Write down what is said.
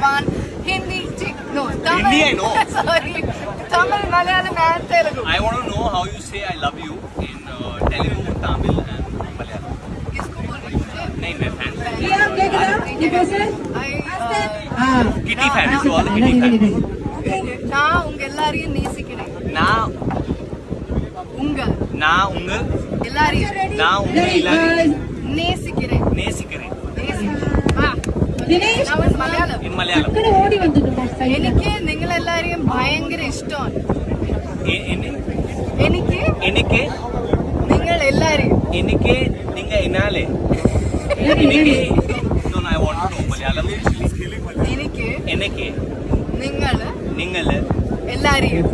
Japan, Hindi, no, Tamil. Hindi I know. Sorry, Tamil, Malayalam and Telugu. I want to know how you say I love you in Telugu, Tamil and Malayalam. किसको बोल रही मुझे? नहीं मैं fan. Kitty fan. So all the kitty fan. நான் உங்க எல்லாரையும் நேசிக்கிறேன். நான் உங்கள் எல்லாரையும் நேசிக்கிறேன். நேசிக்கிறேன். Malayalam In Malayalam. എനിക്ക് നിങ്ങളെല്ലാരെയും ഭയങ്കര ഇഷ്ടമാണ്. എനിക്ക് നിങ്ങൾ എല്ലാരെയും എനിക്ക് നിങ്ങ ഇനാലെ എനിക്ക് no I want to know Malayalam. എനിക്ക് എനിക്ക് നിങ്ങൾ നിങ്ങള് എല്ലാരെയും